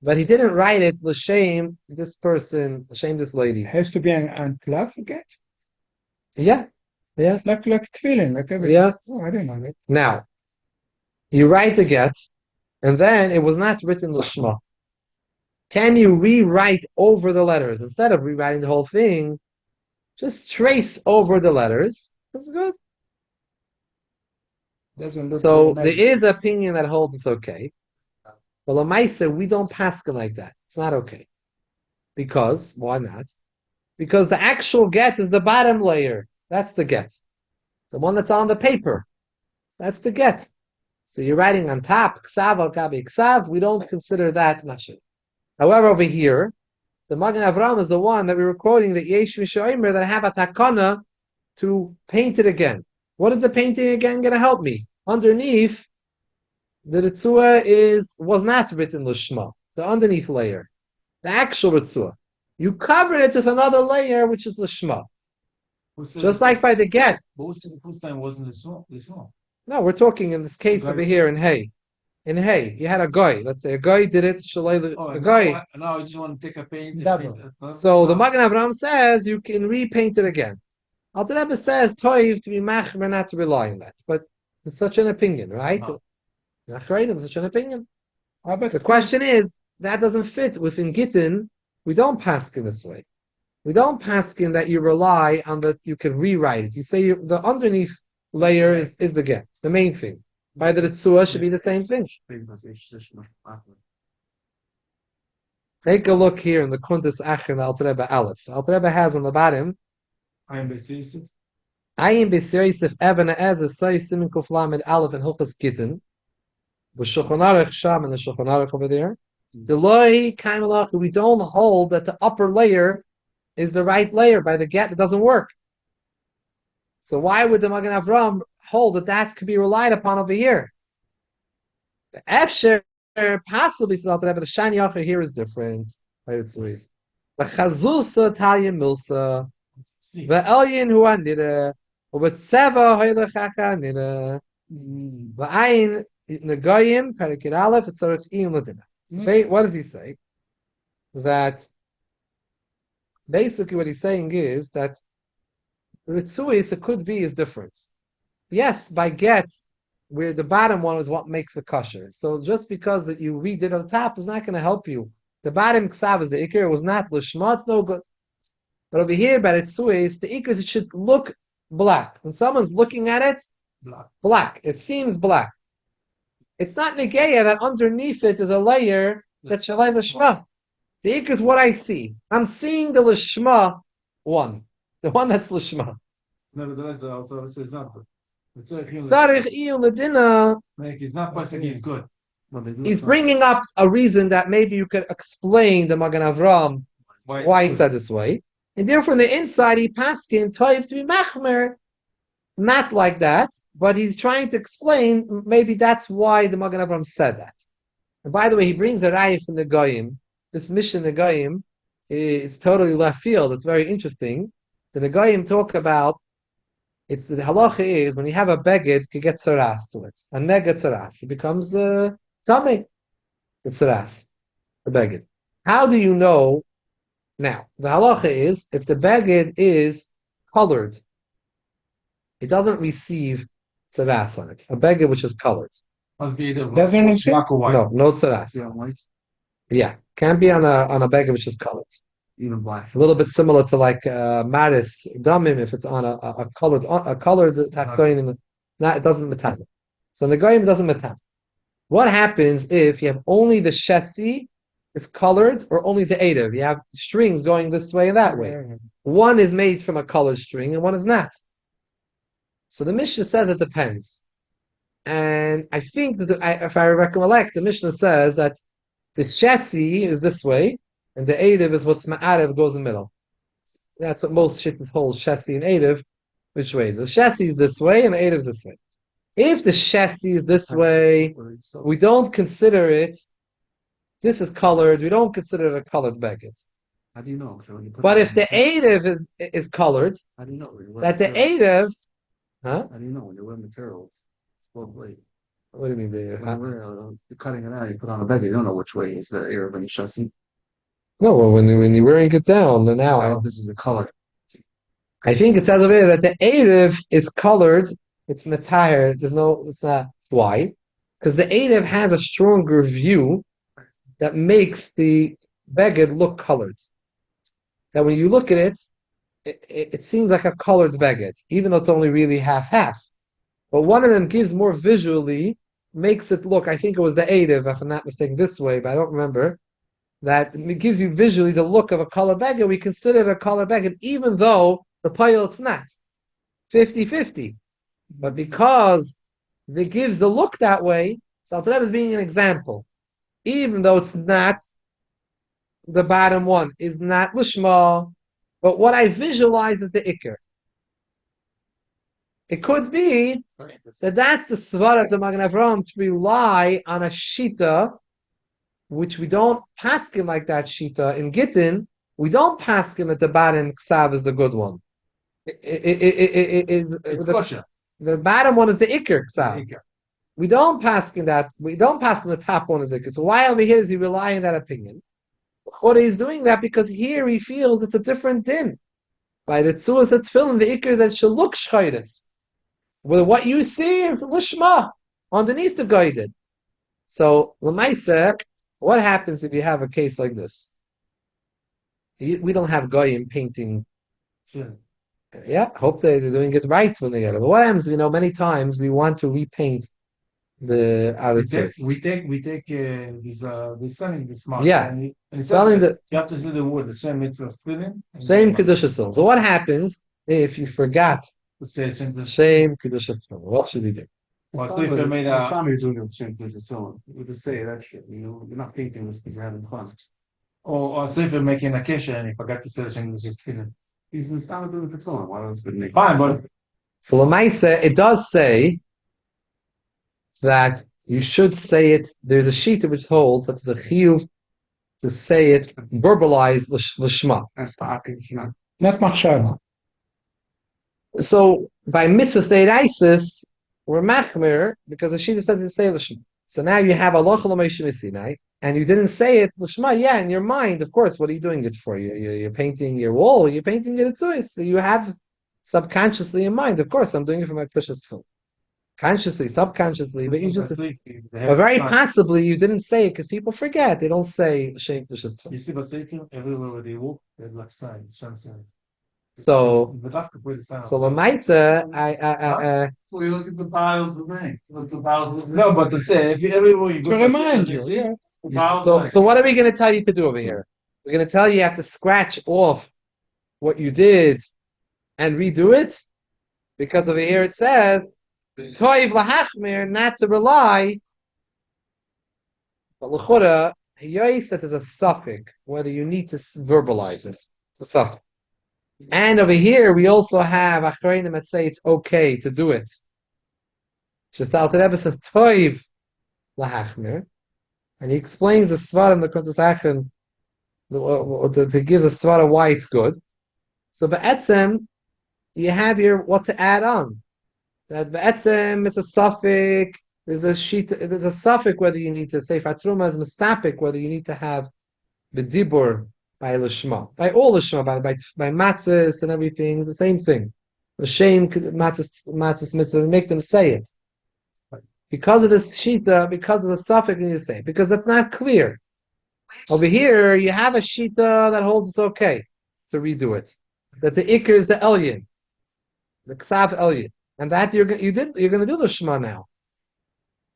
but he didn't write it l'shem this person, l'shem this lady? It has to be on cloth get? Yeah. Like tefillin, like everything. Yeah. Oh, I didn't know that. Now, you write the get, and then it was not written l'shma. Can you rewrite over the letters? Instead of rewriting the whole thing, just trace over the letters. That's good. Doesn't look So very there nice. is opinion that holds it's okay. But Lamaisa, we don't paskin like that. It's not okay. Because, why not? Because the actual get is the bottom layer. That's the get. The one that's on the paper. That's the get. So you're writing on top, ksav al gabi ksav. We don't consider that mashal. However, over here, The Magen Avram is the one that we were quoting, that Yesh Mishoimer, that I have a takana to paint it again. What is the painting again going to help me? Underneath, the Ritzua was not written Lishma, the underneath layer, the actual Ritzua. You covered it with another layer, which is Lishma. Just like by the get. But what's the first time wasn't this one? No, we're talking in this case over here in Hay. In Hay, you had a guy. Let's say a guy did it. A guy. Now I just want to take a paint. So the Magen Avram says you can repaint it again. Alter Rebbe says toiv to be machmer, not to rely on that. But it's such an opinion, right? You're afraid of such an opinion. The question is, that doesn't fit within Gittin. We don't paskin this way. We don't paskin that you rely on that you can rewrite it. You say the underneath layer is the get, the main thing. By the Ritzua should be the same thing. Take a look here in the Kuntas Achin Alter Rebbe Aleph. Alter Rebbe has on the bottom Ayin B'Siyosef Eben Ezer Say Simin Kuf Lamed Aleph and Hilchos Gittin. With Shulchan Aruch Sham and the Shulchan Aruch over there. The loy kaimelach, we don't hold that the upper layer is the right layer. By the get, it doesn't work. So why would the Magen Avram hold that could be relied upon over here? The Efsher possibly said that the Shani Acher here is different. The Chazusa Talia Milsa, the Elyin who anida, with Seva Hoyle Chacha nida, the Ayin Nagayim Perikid Aleph. It's sort of Iyum Ladina. What does he say? That basically what he's saying is that Ritzuis, it could be, is different. Yes, by get, where the bottom one is what makes the kosher. So just because that you read it at the top is not going to help you. The bottom ksav is the ikr, was not lishma, it's no good. But over here by Ritzuis, the ikr is it should look black. When someone's looking at it, black. It seems black. It's not negeya that underneath it is a layer that's shalai lishma. The ikr is what I see. I'm seeing the lishma one, the one that's lishma. Nevertheless, also it's not good. Sarich iyum ledina. He's not passing. He's good. He's bringing up a reason that maybe you could explain the Magen Avram why he said this way, and therefore on the inside he paskin toiv to be machmer. Not like that, but he's trying to explain maybe that's why the Magen Avram said that. And by the way, he brings a raya from the Goyim. This mission the Goyim is totally left field. It's very interesting. The Goyim talk about the halacha is when you have a beged, you can get tzaras to it. A nega tzaras. It becomes tummy. The tzaras. The beged. How do you know? Now, the halacha is if the beged is colored, it doesn't receive tzaras on it. A beged which is colored. Doesn't it? No, no tzaras. Yeah, can't be on a beged which is colored. Even black. A little bit similar to like maris damim if it's on a colored tachtoinim. It doesn't metam. So the goyim doesn't metam. What happens if you have only the shesi is colored or only the edav? You have strings going this way and that way. One is made from a colored string and one is not. So the Mishnah says it depends. And I think that if I recollect, the Mishnah says that the shesi is this way, and the edav is what's ma'arev goes in the middle. That's what most shittas hold, shesi and edav, which ways. The shesi is this way and the edav is this way. If the shesi is this way, we don't consider it, this is colored, we don't consider it a colored beged. How do you know? So but if the edav is colored, how do you know? That the edav, How do you know when you wear materials? It's both ways. What do you mean? You're cutting it out, you put on a bag, you don't know which way is the Arab and Shasi. No, well, when you're wearing it down, then now this is the color. I think it says over here that the edav is colored. It's metahir. It's not why, because the edav has a stronger view that makes the beged look colored. That when you look at it, it seems like a colored beged, even though it's only really half. But one of them gives more visually, makes it look. I think it was the edav, if I'm not mistaken, this way, but I don't remember. That it gives you visually the look of a color beged. We consider it a color beged, even though the payil it's not 50-50. But because it gives the look that way, so Alter Rebbe is being an example. Even though it's not the bottom one is not lishma, but what I visualize is the ikr. It could be that that's the svara of the Magen Avraham to rely on a shita, which we don't paskin like that shita in Gittin. We don't paskin that the bottom ksav is the good one. It's kosher. The bottom one is the ikr ksav. We don't paskin that. We don't paskin the top one is ikr. So why over here is he relying on that opinion? What he's doing that because here he feels it's a different din. By the tzuas at tefillin, the ikr is that shall look shchayres. Well, what you see is lishma underneath the guided. So, l'maiseh, what happens if you have a case like this? We don't have goyim painting. Sure. Yeah, hope they're doing it right when they get it. But what happens? Many times we want to repaint the aritzos. We take we're selling this market. Yeah, and selling the. You have to say the word the same mitzvah tefillin. Same kedusha tefillin. So what happens if you forgot? Shame kedusha tefillin. What should we do? Well, so if you made a time you're doing it, shame kedusha tefillin. You just say that shit. You're not painting this because you're having fun. or so if you're making a kesha and you forgot to say the shame kedusha tefillin. He's been starting doing it for tefillin. Why don't it's good? Fine, but So Lamaisa, it does say that you should say it. There's a sheet which holds that there's a chiyuv to say it, verbalize l'shma. That's the option. Not machshava. So by mitzvah state ISIS, we're machmir because the sheet says to say l'shma. So now you have Allah Sinai, and you didn't say it l'shma. Yeah, in your mind, of course. What are you doing it for? You're painting your wall. You're painting it at Suez. So you have subconsciously in mind. Of course, I'm doing it for my precious film. Consciously, subconsciously, but you just, but very possibly you didn't say it because people forget. They don't say shame to just. You see, but everywhere where they walk, they have like signs, sham signs. So Lamaisa, Well, you look at the bottle of the thing. Look at the bottle of the No, but to say if everywhere you go, To remind you, yeah. so what are we going to tell you to do over here? We're going to tell you have to scratch off what you did and redo it because over here it says toiv lahachmir, not to rely. But l'chora, hiyos that is a suffix, whether you need to verbalize it. A suffix. And over here we also have achreinim that say it's okay to do it. Just Alter Rebbe says toiv lahachmir, and he explains the svara in the Kontas Achen. He gives a svara why it's good. So be'etzem, you have here what to add on. That be'etzem, it's a suffix. There's a suffix whether you need to say fatruma is mistapik, whether you need to have bedibur by lishma, by all lishma, by matzahs and everything. It's the same thing. The shame matzahs mitzvah, make them say it because of this shita, because of the suffix. You need to say it because that's not clear. Over here, you have a shita that holds it's okay to redo it. That the ikr is the elyon, the ksav elyon. And that you're going to do the Shema now.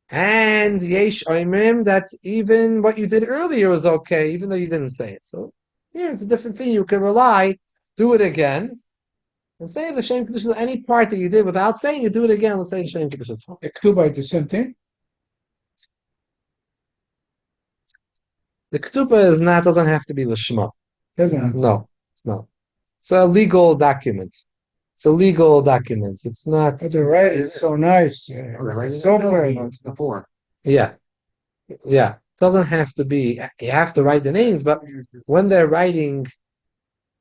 And yesh oimrim that even what you did earlier was okay, even though you didn't say it. So here's a different thing. You can rely, do it again, and say the Shem Kedusha. Any part that you did without saying it, do it again. Let's say Shem Kedusha. Ketubah is the same thing. The ketubah doesn't have to be the Shema. Doesn't. No. It's a legal document. It's a legal document. It's not. But the right is so nice. So very nice. Before. Yeah. It doesn't have to be. You have to write the names, but when they're writing,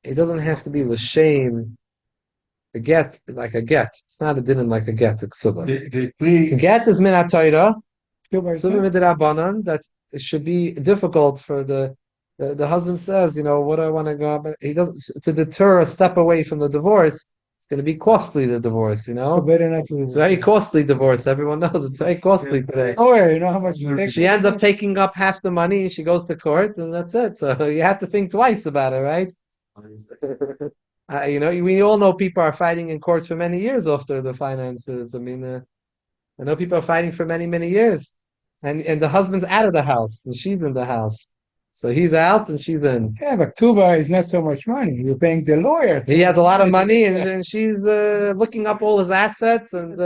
it doesn't have to be the shame. A get like a get. It's not a dinim like a get. The get is min ha-Torah. That it should be difficult for the husband says, what do I want to go? But he doesn't to deter a step away from the divorce. Going to be costly, the divorce, It's very costly divorce. Everyone knows it's very costly today. Oh, yeah, you know how much she ends up taking up half the money. She goes to court, and that's it. So you have to think twice about it, right? We all know people are fighting in courts for many years after the finances. I know people are fighting for many, many years, and the husband's out of the house, and she's in the house. So he's out and she's in. Yeah, but Tuba is not so much money. You're paying the lawyer. He has a lot of money, and she's looking up all his assets and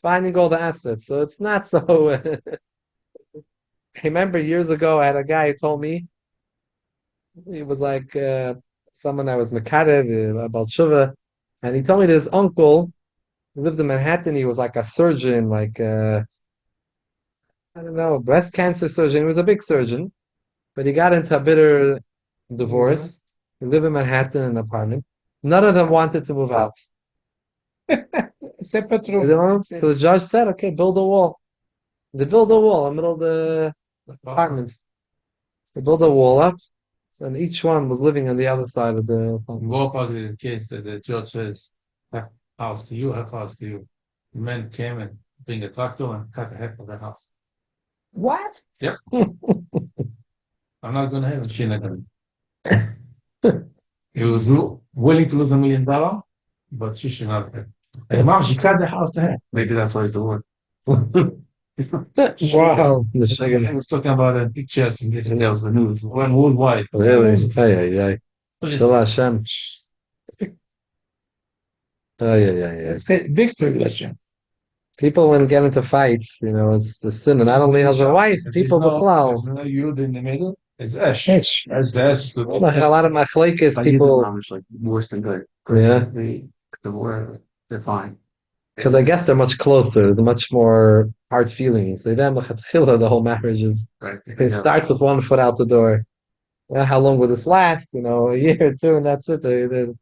finding all the assets. So it's not so. I remember years ago, I had a guy who told me He was like someone that was Makarev about Shiva, and he told me that his uncle who lived in Manhattan. He was like a surgeon, like I don't know, breast cancer surgeon. He was a big surgeon, but he got into a bitter divorce. He lived in Manhattan in an apartment. None of them wanted to move out. Separate You room. know? So the judge said, "Okay, build a wall." They build a wall in the middle of the apartment. They build a wall up, and each one was living on the other side of the apartment. What about the case that the judge says, "Have house to you, have house to you." The men came and bring a tractor and cut the heck of the house. What? Yep. I'm not going to have a shinnegan. He was willing to lose $1 million, but she should not have. Hey, mom, she cut the house to heck. Maybe that's why it's the word. Wow. The I was talking about a big chest and this and else, the news. Went worldwide. Really? Ay. Shalom Hashem. Ay. It's a big privilege. People when get into fights, it's a sin. And I don't mean as a wife. People There's b'chlal. no yud in the middle. It's esh. Yes. That's the esh. Like a lot of machlekes people. Like worse than good. Yeah. The word, they're fine. Because I guess they're much closer. There's much more hard feelings. They don't the whole marriage is. Right. It starts with one foot out the door. Well, how long will this last? A year or two, and that's it. So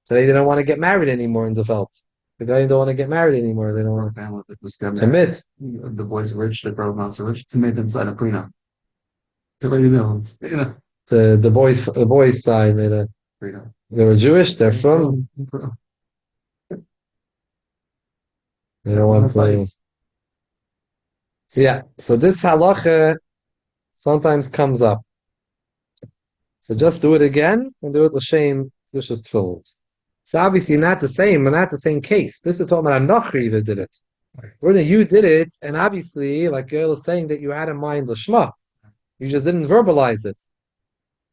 they don't want to get married anymore in the Welt. The guys don't want to get married anymore. They don't want to Family that was them. commit. The boys are rich, the girls not so rich. They made them sign a prenup. They're like, you know, The boys side made a. prenup. They were Jewish. They're from. They don't want to. Yeah. So this halacha sometimes comes up. So just do it again and do it l'shem Dushas Tefillin. So obviously not the same, but not the same case. This is talking about a Nachri that did it. Where you did it, and obviously, like Gail was saying, that you had in mind l'shma. You just didn't verbalize it.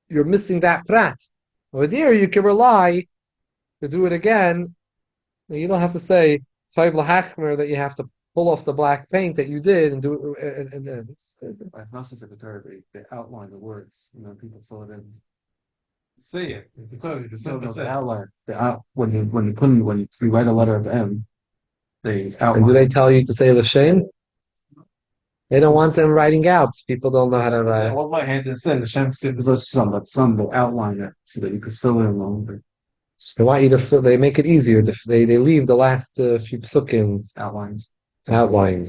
You're missing that prat. Over there, you can rely to do it again. You don't have to say Tayv l'hachmer that you have to pull off the black paint that you did and do it. Right, not just secretary, they outline the words, people fill it in. Say it. The simple The say. outline, when you write a letter of M, they outline. And do they tell you to say l'shem? They don't want them writing out. People don't know how to write. Hold my hand and say the Shem There's some will outline it so that you can fill in longer. They want you to fill. They make it easier. They leave the last few psukim outlines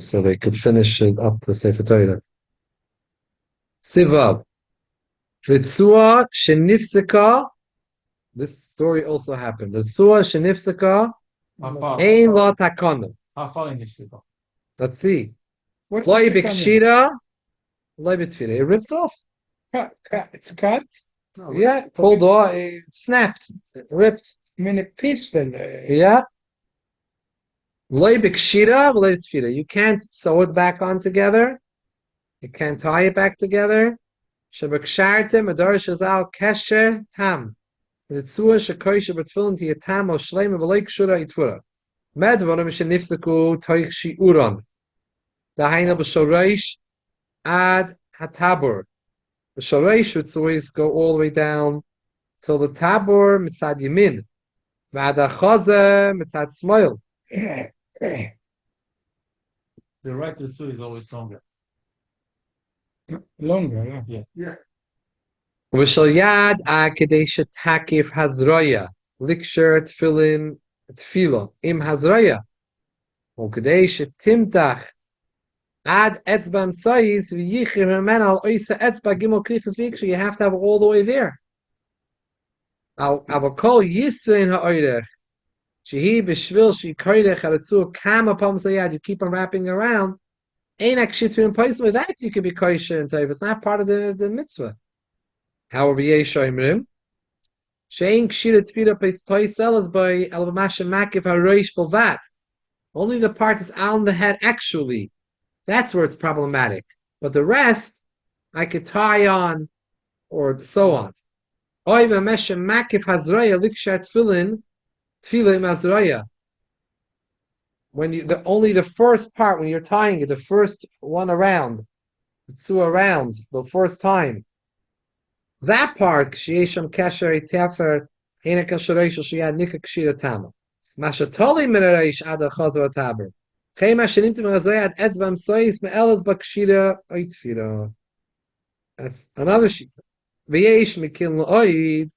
so they could finish it up the Sefer Torah. Sivav. Ritzua shenifseka. This story also happened. Ritzua shenifseka. Ein la takana. How far in Nifsika? Let's see. What Loi is the b'kshira. Loi b'tfira. It ripped off. It's cut. Yeah, pulled off. It snapped. It ripped. I mean, a piece then. Yeah. Loi b'kshira. Loi b'tfira. You can't sew it back on together. You can't tie it back together. Shabaksharte madar shazal kesher tam. Ritzua shekoisha b'tfilin tiyatam o shleima v'loi kshura itfura. Medvarim shenifsaku toich shi'uran. Dahaina b'shoreish ad hatabur. The shoreish would always go all the way down till the tabur mitzad yamin. V'ad hachaza mitzad smoil. The right to sue is always longer. Longer, yeah. Yeah. V'shal yad kedei shetakif hazroya. Liksher tefillin tefila im hazroya. Kedei shetimtach ad etzba mtzayis v'yichir v'men al oisa etzba gimel krichas v'yiksha. You have to have it all the way there. Al avakol yisin ha'oirech. Shehi b'shvil she'koirech ha'retzu kama pam sayad. You keep on wrapping around. Ain't actually in place with that you can be kosher and tov. It's not part of the mitzvah. However, yeshoimrim shein kshira tefila peis toiselas by el b'mashem makiv haroish b'vat. Only the part that's on the head actually. That's where it's problematic. But the rest, I could tie on, or so on. Oy b'mashem makiv hazroya likshat tefillin tefila im hazroya. When only the first part when you're tying it, the first one around, two around the first time. That part, Kshiesham Kesher Tefer, Hena Kesheresh, Shia Nika Kshira Tama. Mashatoli Minaresh Ada Chazar Taber. Chema Shinimtim Razoyat Etzbam Sois Me'elas Bakshira Oitfira. That's another shita. V'yesh Mikil Oid.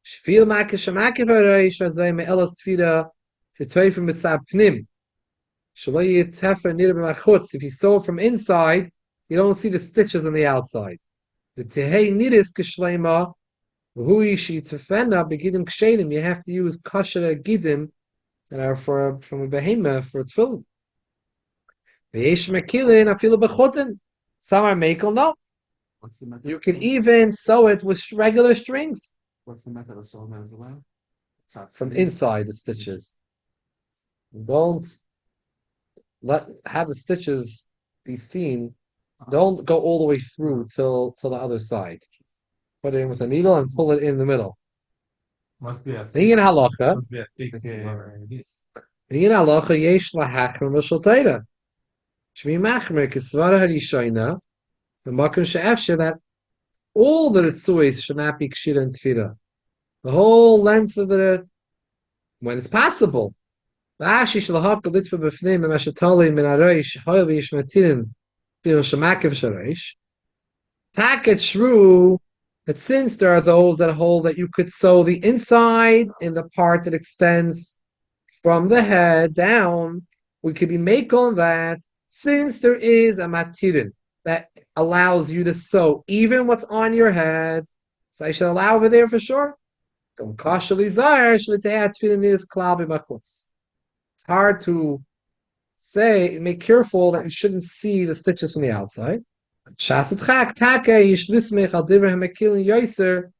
Shfil Makish Makiv Hareish Razoy Me'elas Tfira. Shetoifim Mitzab Pnim. Shaloy Tefer Nira B'machutz. If you sew it from inside, you don't see the stitches on the outside. The Tehei Nidis Kishlema. Hui Shi Tefena Begidim Kshedim. You have to use Kasher Gidim that are from a behemoth for tefillin. V'yesh Mekilin Afilu B'chotin. Some are makel, no. What's the method? You can even sew it with regular strings What's the method of sewing that as well? from inside the stitches. Don't have the stitches be seen. Don't go all the way through till the other side. Put it in with a needle and pull it in the middle. Must be a Thing in halacha. must be a thick. Thing in halacha yesh lahachmer mishal teira. Shmi machmer kisvara harishayna. The makom she'efshe that all the ritzuis should not be kshira and tefira. The whole length of when it's possible. Rashi shalahak litva b'fnim emeshatali min areish hoyel v'yishmatinim b'il shemakiv shareish. Taket shru. That since there are those that hold that you could sew the inside in the part that extends from the head down, we could be make on that since there is a matirin that allows you to sew even what's on your head. So I should allow over there for sure. It's hard to say, make careful that you shouldn't see the stitches from the outside. Shasit chak take yishlismech al divrei hamekilin yoiser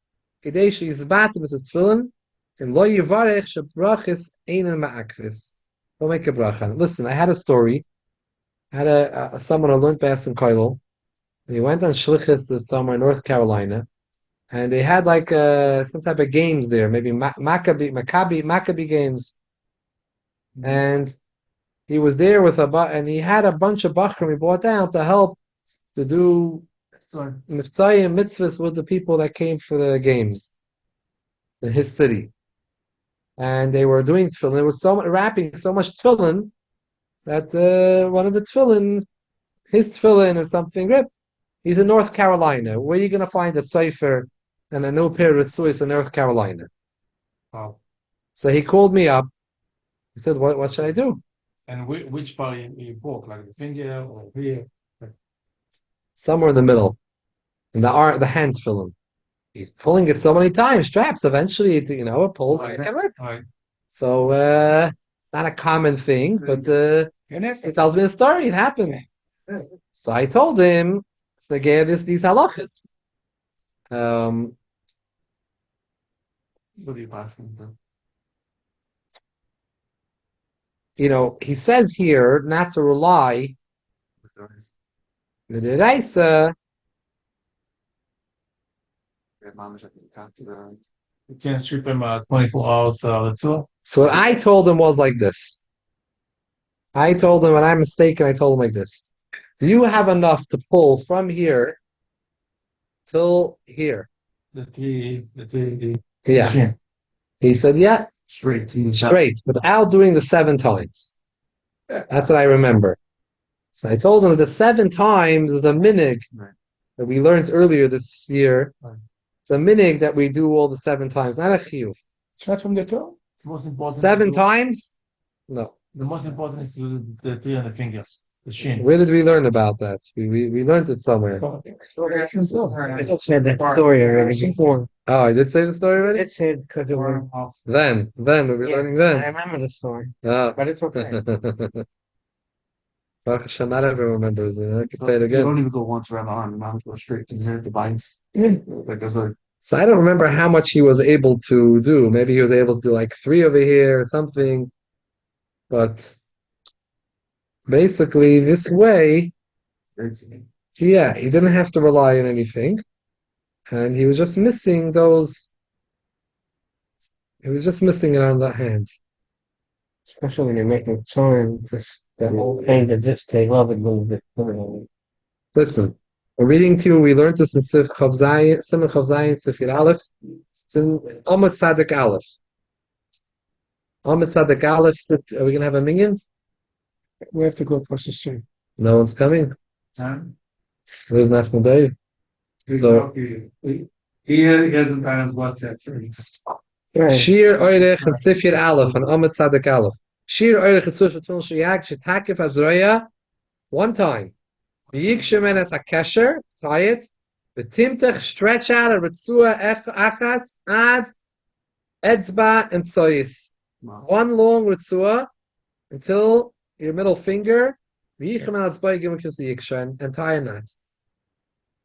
kedei sheyizbatim es tefillin and lo yivarech shebrachis einen ma'akvis. Don't make a bracha. Listen, I had a story. I had someone who learned Bas in Koilel, and he went on shlichus somewhere in North Carolina, and they had like some type of games there, maybe Maccabi games, and he was there with and he had a bunch of bachrim he brought down to help to do mitzvahs mitzvahs with the people that came for the games in his city, and they were doing tefillin. There was wrapping so much tefillin that one of the tefillin, his tefillin or something ripped. He's in North Carolina. Where are you going to find a sefer and a new pair of ritzuis in North Carolina? Oh. So he called me up. He said, "What should I do?" And which part you broke, like the finger or here? Somewhere in the middle, in the hand tefillin. He's pulling it so many times, straps. Eventually, it pulls. Right. So, not a common thing, but it tells me a story. It happened. So I told him, so gave these halachas. What are you asking for? He says here not to rely. The deraisa. You can't strip him 24 hours. So what I told him was like this. I told him, when I'm mistaken, I told him like this. Do you have enough to pull from here till here? Yeah. He said, yeah. Straight, without doing the 7 times. That's what I remember. So I told him the 7 times is a minig that we learned earlier this year. It's a minig that we do all the 7 times, not a chiyuv. It's not from the Torah. It's most important. 7 times? No. The most important is to do the 3 on the fingers, the shin. Where did we learn about that? We learned it somewhere. I said that story already before. Oh, I did say the story already? It said because it was Then we were learning I then. remember the story, Oh. but it's okay. Baruch Hashem, not everyone remembers it. I can say it You again. don't even go once around the arm. You might as well go straight to the bites. Like there's a So I don't remember how much he was able to do. Maybe he was able to do like 3 over here or something. But basically, this way, yeah, he didn't have to rely on anything. And he was just missing those. He was just missing it on the hand. Especially when you're making sewing, just that whole thing that just they love it a little bit. Listen, We're reading to you. We learned this in Sif Chav Zayin, Simon Chav Zayin, Sifir Aleph. It's in Amud Sadik Aleph. Amud Sadik Aleph. Are we gonna have a minion? We have to go across the street. No one's coming. Time? There's Nachman Day. So He hasn't found WhatsApp for Right. Shir Oirech and Sifir Aleph and Amud Sadik Aleph. Shir Oirech and Tzur Shetfil Shiyag Shetakif Azroya one time. V'yikshem enes hakesher, tie it. V'timtech, stretch out a ritzua achas ad etzba and tzoyis. One long ritzua until your middle finger. V'yichem el etzba yigim k'yos yikshen and tie a knot.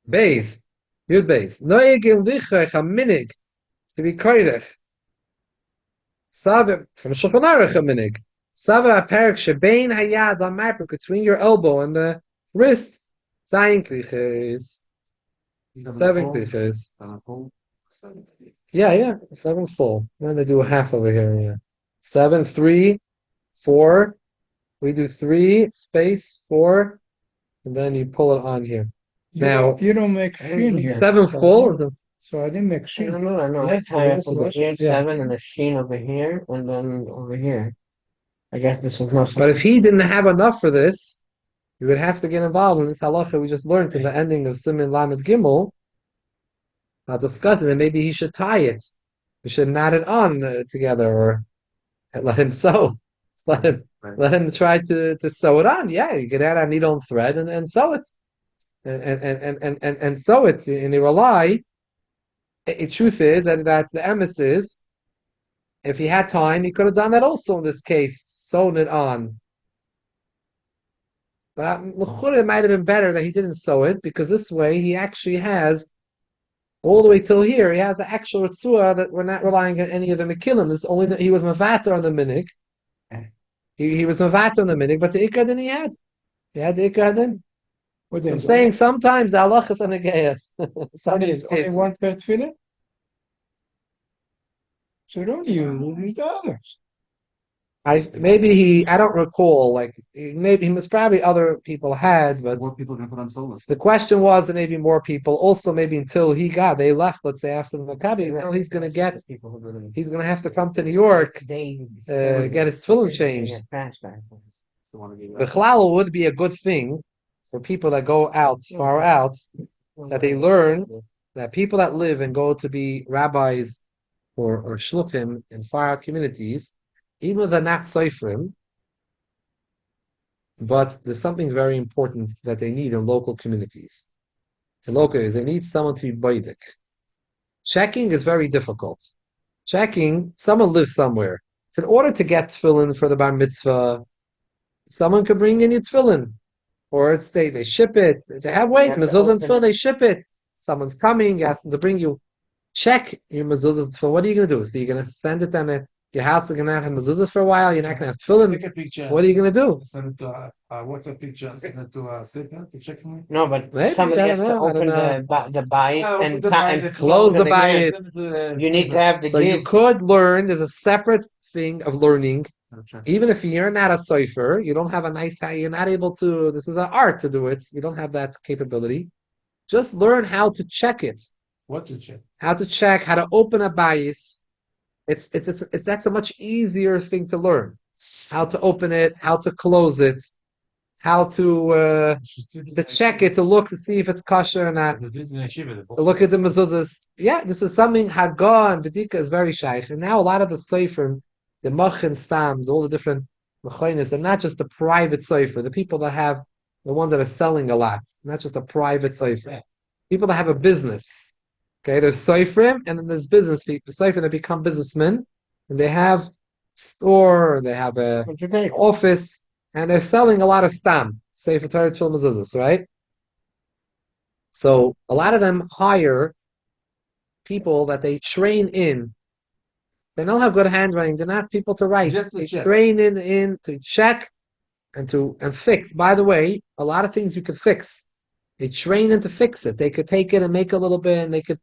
Beis, yud beis. Noyegim lichach a minig to be koirech. Sabe from Shulchan Aruch a minig. Sabe a perik shebein hayad amarpik between your elbow and the wrist. Zayin kliches. 7 kliches. Yeah. 7 full. Then they do a half over here. Yeah. 7, 3, 4. We do 3 space 4, and then you pull it on here. Now You don't make shin here. 7 full. So I didn't make shin. No. I tie up over here, 7, and a sheen over here, and then over here. I guess this is not. But if he didn't have enough for this, you would have to get involved in this halacha we just learned in the ending of Siman Lamed Gimel. I'll discuss it, and maybe he should tie it. We should knot it on together, or let him sew. Let him try to sew it on. Yeah, you get out a needle and thread and sew it, and sew it. And you rely. The truth is that the emes is, if he had time, he could have done that also in this case, sewn it on. But it might have been better that he didn't sew it, because this way he actually has, all the way till here, he has the actual ritzua that we're not relying on any of the mekilim. This only that he was mavater on the minig. He was mavater on the minig, but the ikar then he had. He had the ikar then. I'm saying sometimes the halach is anagayas. Sometimes only one pair tefillin. So don't use the others. I don't recall, maybe he must probably other people had, but More people can put on solas. the question was that maybe more people also, maybe until they left, let's say after the Maccabi, until he's going to have to come to New York, get his tefillin changed. The chalal would be a good thing for people that go out, far out, that they learn that people that live and go to be rabbis or shluchim in far out communities, even though they're not seifrim, but there's something very important that they need in local communities. In local areas, they need someone to be baidik. Checking is very difficult. Checking, someone lives somewhere. So in order to get tefillin for the bar mitzvah, someone could bring in your tefillin. Or they ship it. They have weight. Mezuzah and tefillin, they ship it. Someone's coming, you ask them to bring you. Check your mezuzah and tefillin. What are you going to do? So you're going to send it on your house is going to have mezuzah for a while. You're not going to have tefillin. Take a picture. What are you going to do? Send it to WhatsApp picture. Send it to Sefer to check for me. No, but Maybe, somebody I has don't to know, I open don't the bayit Yeah, and open the bayit and close the it again. bayit. You need to have the So you gig. could learn. There's a separate thing of learning. Even if you're not a cipher, you don't have a nice, you're not able to, this is an art to do it. You don't have that capability. Just learn how to check it. What to check? How to check, how to open a bias. That's a much easier thing to learn. How to open it, how to close it, how to check it, to look to see if it's kosher or not. To look at the mezuzahs. Yeah, this is something Haggah and Bedika is very shaykh. And now a lot of the sefer, the machin stams, all the different machinas, they're not just a private sefer. The people that have, the ones that are selling a lot, not just a private sefer. People that have a business. Okay, there's seifrim, and then there's business people. Seifrim that become businessmen, and they have store, they have a office, and they're selling a lot of stam, sefer Torah Tefillin mezuzahs, right? So a lot of them hire people that they train in. They don't have good handwriting. They're not people to write. They train in to check and fix. By the way, a lot of things you could fix. They train in to fix it. They could take it and make a little bit, and they could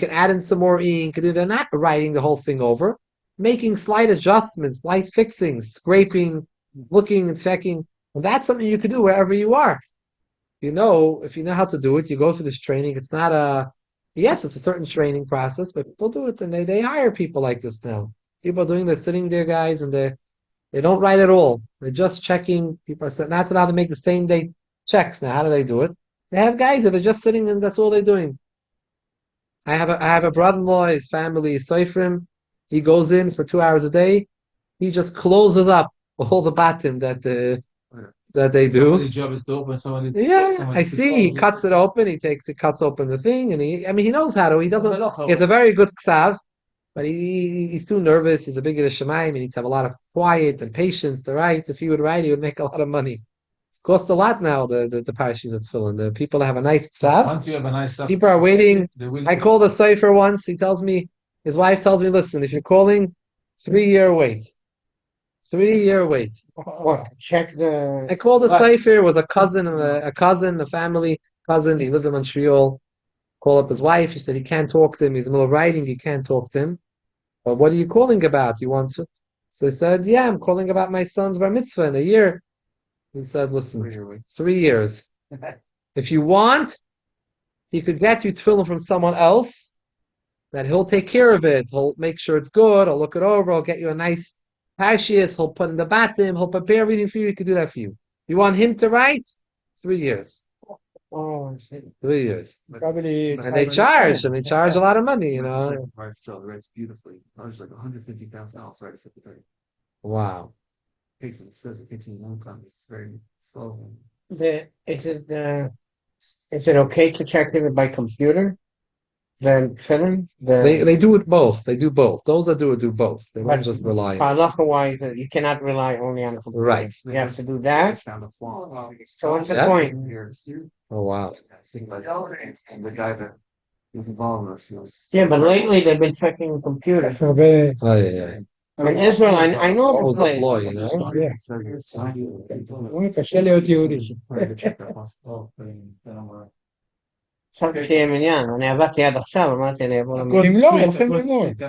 add in some more ink. They're not writing the whole thing over, making slight adjustments, slight fixings, scraping, looking and checking. And that's something you could do wherever you are. if you know how to do it, you go through this training. It's not yes, it's a certain training process, but people do it and they hire people like this now. People are doing, they're sitting there, guys, and they don't write at all. They're just checking. People are sitting, that's how they make the same day checks now. How do they do it? They have guys that are just sitting and that's all they're doing. I have a brother-in-law, his family is Seifrim. He goes in for 2 hours a day. He just closes up all the batim that they do. Somebody's job is to open somebody's. Yeah, I see. He cuts it open. He cuts open the thing, and he knows how to. He doesn't. He has a very good ksav, but he's too nervous. He's a big Shemaim. He needs to have a lot of quiet and patience to write. If he would write, he would make a lot of money. It costs a lot now. The parashas at Tefillin. The people have a nice ksav. Once you have a nice people are waiting. I called a cipher once. He tells me, his wife tells me, listen, if you're calling, 3-year wait. 3-year wait. What? Check the. I called the cipher. It was a cousin, a family cousin. He lived in Montreal. Call up his wife. He said he can't talk to him. He's in the middle of writing. He can't talk to him. But what are you calling about? You want to? So he said, yeah, I'm calling about my son's bar mitzvah in a year. He said, listen, 3 years. If you want, he could get you tefillin from someone else. That he'll take care of it. He'll make sure it's good. He'll look it over. He'll get you a nice Hashias, he'll put in the batim, he'll prepare everything for you, he could do that for you. You want him to write? 3 years. Oh, shit. 3 years. Probably. And they charge a lot of money, you know. So writes beautifully. I was like $150,000 right secretary. Wow. It says it takes a long time. It's very slow. Is it okay to check it by computer? Then film they do it both. They do both. Those that do both. They don't just rely on it. Wise, you cannot rely only on the computer. Right. You have to do that. So what's the point? Oh wow. And the guy that was involved in this was. Yeah, but lately they've been checking the computer. Oh yeah. In Israel, I know Oh, the place. the law, you know. קשה להיות יהודי. חשבתי שיהיה מניין, אני עבדתי עד עכשיו, אמרתי אני אבוא אם לא, הולכים ללמוד.